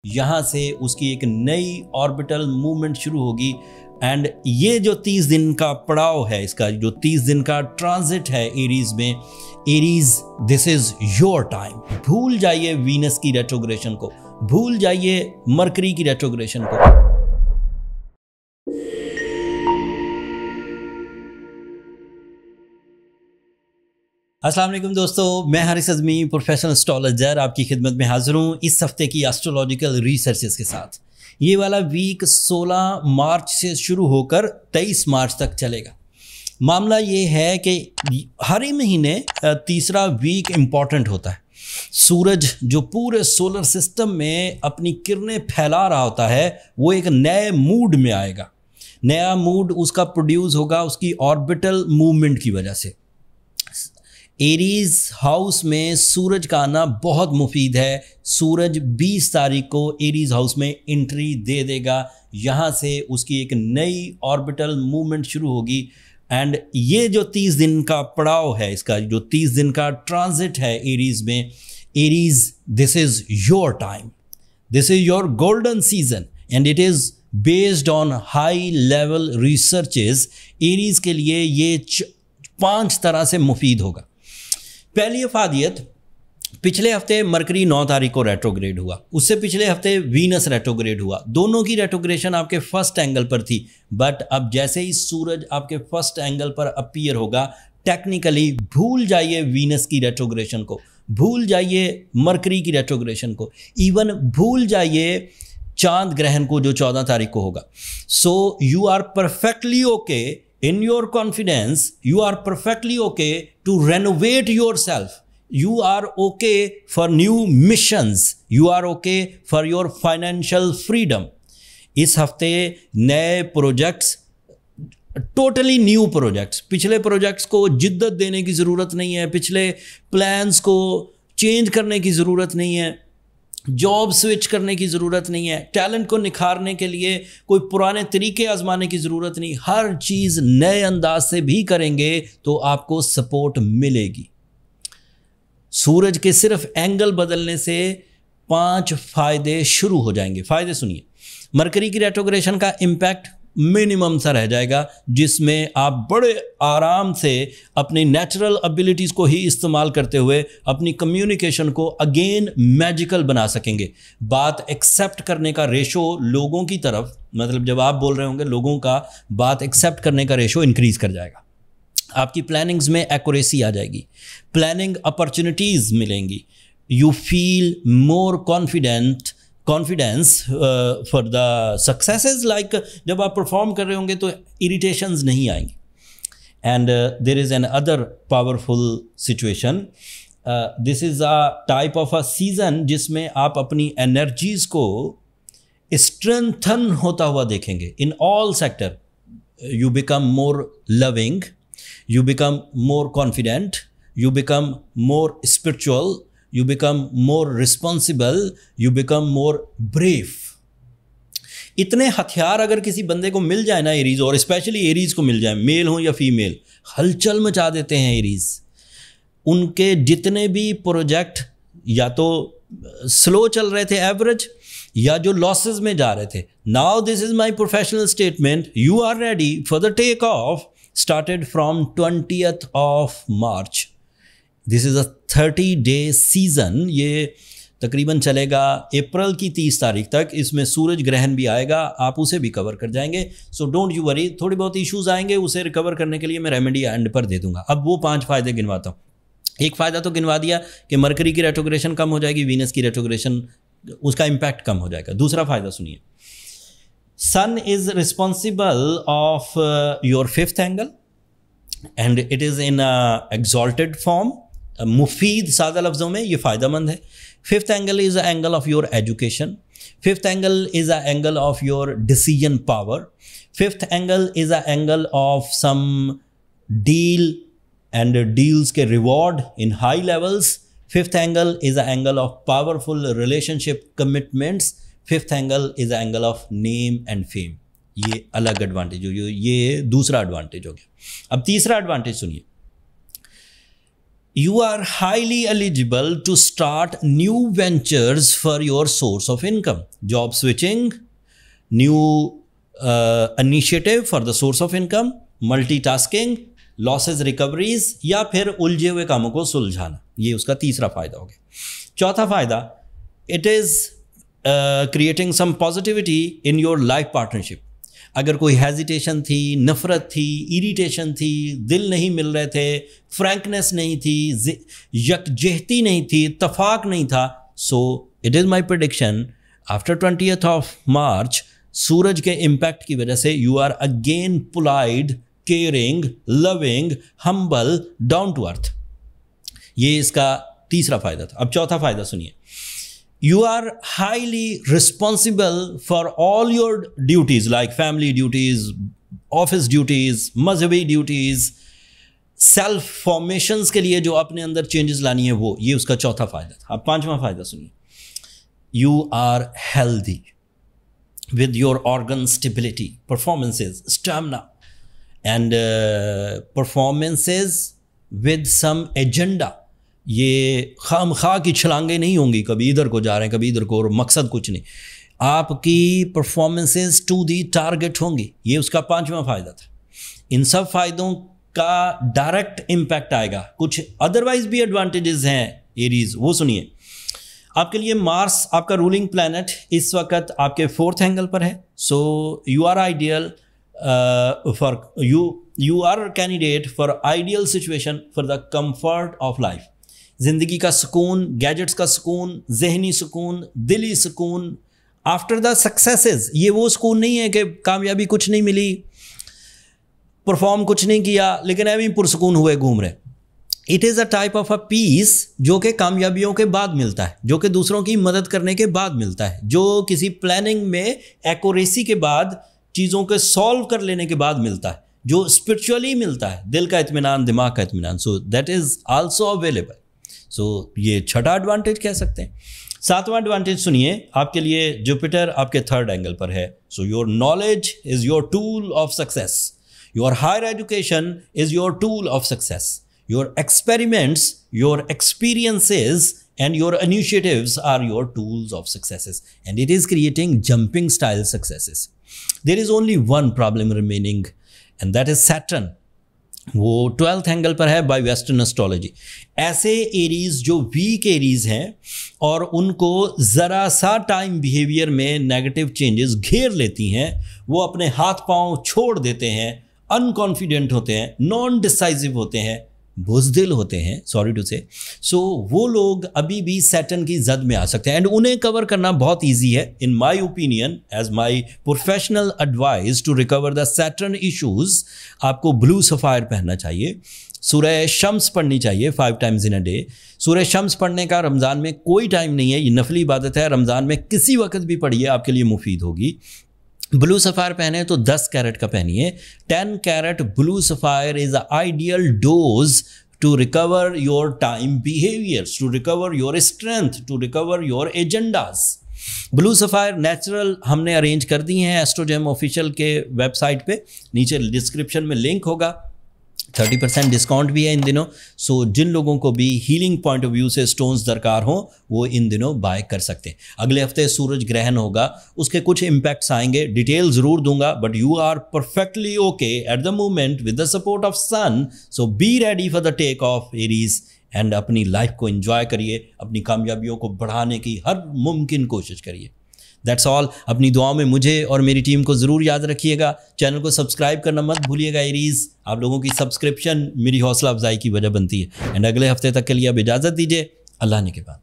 यहाँ से उसकी एक नई ऑर्बिटल मूवमेंट शुरू होगी। एंड ये जो 30 दिन का पड़ाव है, इसका जो 30 दिन का ट्रांजिट है एरीज में, Aries this is your time. भूल जाइए वीनस की रेट्रोग्रेशन को, भूल जाइए मरकरी की रेट्रोग्रेशन को। अस्सलाम वालेकुम दोस्तों, मैं हारिस अज़मी प्रोफेशनल एस्ट्रोलॉजर आपकी खिदमत में हाजिर हूँ इस हफ्ते की एस्ट्रोलॉजिकल रिसर्चेस के साथ। ये वाला वीक 16 मार्च से शुरू होकर 23 मार्च तक चलेगा। मामला ये है कि हर ही महीने तीसरा वीक इम्पॉर्टेंट होता है। सूरज जो पूरे सोलर सिस्टम में अपनी किरणें फैला रहा होता है, वो एक नए मूड में आएगा। नया मूड उसका प्रोड्यूस होगा उसकी ऑर्बिटल मूवमेंट की वजह से। एरीज हाउस में सूरज का आना बहुत मुफीद है। सूरज 20 तारीख को एरीज हाउस में एंट्री दे देगा। यहाँ से उसकी एक नई ऑर्बिटल मूवमेंट शुरू होगी। एंड ये जो 30 दिन का पड़ाव है, इसका जो 30 दिन का ट्रांजिट है एरीज में, Aries this is your time, this is your golden season and it is based on high level researches. Aries के लिए ये 5 तरह से मुफीद होगा। पहली अफादियत, पिछले हफ्ते मरकरी 9 तारीख को रेट्रोग्रेड हुआ, उससे पिछले हफ्ते वीनस रेट्रोग्रेड हुआ। दोनों की रेट्रोग्रेशन आपके फर्स्ट एंगल पर थी, बट अब जैसे ही सूरज आपके फर्स्ट एंगल पर अपीयर होगा, टेक्निकली भूल जाइए वीनस की रेट्रोग्रेशन को, भूल जाइए मरकरी की रेट्रोग्रेशन को, इवन भूल जाइए चांद ग्रहण को जो 14 तारीख को होगा। So you are perfectly okay in your confidence, you are perfectly okay to renovate yourself. You are okay for new missions. You are okay for your financial freedom. इस हफ्ते नए प्रोजेक्ट्स, टोटली न्यू प्रोजेक्ट्स, पिछले projects को जिद्दत देने की ज़रूरत नहीं है, पिछले प्लान्स को चेंज करने की ज़रूरत नहीं है, जॉब स्विच करने की ज़रूरत नहीं है, टैलेंट को निखारने के लिए कोई पुराने तरीके आजमाने की ज़रूरत नहीं। हर चीज़ नए अंदाज से भी करेंगे तो आपको सपोर्ट मिलेगी। सूरज के सिर्फ एंगल बदलने से 5 फ़ायदे शुरू हो जाएंगे। फ़ायदे सुनिए। मरकरी की रेट्रोग्रेशन का इम्पैक्ट मिनिमम सा रह जाएगा, जिसमें आप बड़े आराम से अपनी नेचुरल एबिलिटीज़ को ही इस्तेमाल करते हुए अपनी कम्युनिकेशन को अगेन मैजिकल बना सकेंगे। बात एक्सेप्ट करने का रेशो लोगों की तरफ, मतलब जब आप बोल रहे होंगे लोगों का, बात एक्सेप्ट करने का रेशो इंक्रीज कर जाएगा। आपकी प्लानिंग्स में एक्यूरेसी आ जाएगी, प्लानिंग अपॉर्चुनिटीज़ मिलेंगी। You feel more confidence for the successes. Like जब आप परफॉर्म कर रहे होंगे तो इरिटेशंस नहीं आएंगी। And there is an other powerful situation. This is a type of a season जिसमें आप अपनी एनर्जीज़ को स्ट्रेंथन होता हुआ देखेंगे in all sector. You become more loving, you become more confident, you become more spiritual, you become more responsible, you become more brave. इतने हथियार अगर किसी बंदे को मिल जाए ना एरीज, और स्पेशली एरीज को मिल जाए, मेल हो या फीमेल, हलचल मचा देते हैं एरीज। उनके जितने भी प्रोजेक्ट या तो स्लो चल रहे थे एवरेज, या जो लॉसेस में जा रहे थे, now this is my professional statement, you are ready for the take off started from 20th of March. This is a 30-day season. ये तकरीबन चलेगा अप्रैल की 30 तारीख तक। इसमें सूरज ग्रहण भी आएगा, आप उसे भी कवर कर जाएंगे। सो डोंट यू वरी, थोड़ी बहुत इश्यूज आएंगे, उसे रिकवर करने के लिए मैं रेमेडी एंड पर दे दूंगा। अब वो 5 फ़ायदे गिनवाता हूँ। एक फ़ायदा तो गिनवा दिया कि मरकरी की रेट्रोग्रेशन कम हो जाएगी, वीनस की रेट्रोग्रेशन उसका इम्पैक्ट कम हो जाएगा। दूसरा फ़ायदा सुनिए। Sun is responsible of your 5th angle and it is in a exalted form. मुफीद सादा लफ्ज़ों में ये फ़ायदेमंद है। 5th angle is an angle of your education. 5th angle is an angle of your decision power. 5th angle is an angle of some deal and deals के reward in high levels. 5th angle is an angle of powerful relationship commitments. 5th angle is angle of name and fame. ये अलग advantage हो गया, ये दूसरा advantage हो गया। अब तीसरा एडवांटेज सुनिए। You are highly eligible to start new ventures for your source of income. Job switching, new initiative for the source of income, multitasking, losses recoveries या फिर उलझे हुए कामों को सुलझाना, ये उसका तीसरा फ़ायदा हो गया। चौथा फ़ायदा, it is creating some positivity in your life partnership. अगर कोई हेजिटेशन थी, नफ़रत थी, इरिटेशन थी, दिल नहीं मिल रहे थे, फ्रैंकनेस नहीं थी, यकजहती नहीं थी, इत्तफाक नहीं था, so it is my prediction after 20th of March सूरज के इम्पैक्ट की वजह से you are again polite, caring, loving, humble, down to earth. ये इसका तीसरा फ़ायदा था। अब चौथा फ़ायदा सुनिए। You are highly responsible for all your duties like family duties, office duties, मजहबी duties, सेल्फ फॉर्मेशंस के लिए जो अपने अंदर चेंजेस लानी है वो, ये उसका चौथा फ़ायदा था। अब पांचवा फ़ायदा सुनिए। You are healthy with your organ stability, performances, stamina and performances with some agenda। ये खाम खा की छलांगे नहीं होंगी, कभी इधर को जा रहे हैं कभी इधर को, और मकसद कुछ नहीं, आपकी परफॉर्मेंसेस टू दी टारगेट होंगी। ये उसका पांचवा फ़ायदा था। इन सब फ़ायदों का डायरेक्ट इम्पैक्ट आएगा। कुछ अदरवाइज भी एडवांटेजेस हैं एरीज, वो सुनिए। आपके लिए मार्स आपका रूलिंग प्लैनेट इस वक्त आपके 4th एंगल पर है, so you are ideal for you are candidate for ideal situation for the comfort of life. ज़िंदगी का सुकून, गैजेट्स का सुकून, जहनी सुकून, दिली सुकून आफ्टर द सक्सेसेस। ये वो सुकून नहीं है कि कामयाबी कुछ नहीं मिली, परफॉर्म कुछ नहीं किया, लेकिन अभी पुरसुकून हुए घूम रहे। It is a type of a peace जो कि कामयाबियों के बाद मिलता है, जो कि दूसरों की मदद करने के बाद मिलता है, जो किसी प्लानिंग में एक्यूरेसी के बाद, चीज़ों के सॉल्व कर लेने के बाद मिलता है, जो स्पिरिचुअली मिलता है, दिल का इत्मीनान, दिमाग का इत्मीनान। So that is also available. So ये छठा एडवांटेज कह सकते हैं। सातवां एडवांटेज सुनिए, आपके लिए जुपिटर आपके 3rd एंगल पर है। So your knowledge is your tool of success, your higher education is your tool of success, your experiments, your experiences and your initiatives are your tools of successes, and it is creating jumping style successes. There is only one problem remaining, and that is Saturn. वो 12th angle पर है bye western astrology. ऐसे Aries जो week Aries हैं और उनको ज़रा सा टाइम बिहेवियर में नेगेटिव चेंजेस घेर लेती हैं, वो अपने हाथ पांव छोड़ देते हैं, अनकॉन्फिडेंट होते हैं, नॉन डिसाइसिव होते हैं, बुज़दिल होते हैं, सॉरी टू से। सो वो लोग अभी भी सैटर्न की जद में आ सकते हैं, एंड उन्हें कवर करना बहुत ईजी है। In my opinion, as my professional advice to recover the Saturn issues, आपको ब्लू सफ़ायर पहनना चाहिए, सूरह शम्स पढ़नी चाहिए 5 times इन अ डे। सूरह शम्स पढ़ने का रमज़ान में कोई टाइम नहीं है, ये नफली इबादत है, रमज़ान में किसी वक्त भी पढ़िए, आपके लिए मुफीद होगी। ब्लू सफ़ायर पहने तो 10 कैरेट का पहनिए। 10 carat blue sapphire is a ideal dose to recover your time behaviours, to recover your strength, to recover your agendas. Blue sapphire natural हमने अरेंज कर दी हैं एस्ट्रोजेम ऑफिशियल के वेबसाइट पे, नीचे डिस्क्रिप्शन में लिंक होगा। 30% डिस्काउंट भी है इन दिनों। सो जिन लोगों को भी हीलिंग पॉइंट ऑफ व्यू से स्टोन्स दरकार हो वो इन दिनों बाय कर सकते हैं। अगले हफ्ते सूरज ग्रहण होगा, उसके कुछ इम्पैक्ट्स आएंगे, डिटेल ज़रूर दूंगा, but you are perfectly okay at the moment with the support of sun. So be ready for the take off Aries and अपनी लाइफ को एंजॉय करिए, अपनी कामयाबियों को बढ़ाने की हर मुमकिन कोशिश करिए। That's all. अपनी दुआओं में मुझे और मेरी टीम को ज़रूर याद रखिएगा। चैनल को सब्सक्राइब करना मत भूलिएगा एरीज़, आप लोगों की सब्सक्रिप्शन मेरी हौसला अफजाई की वजह बनती है। एंड अगले हफ्ते तक के लिए अब इजाज़त दीजिए, अल्लाह ने के बाद।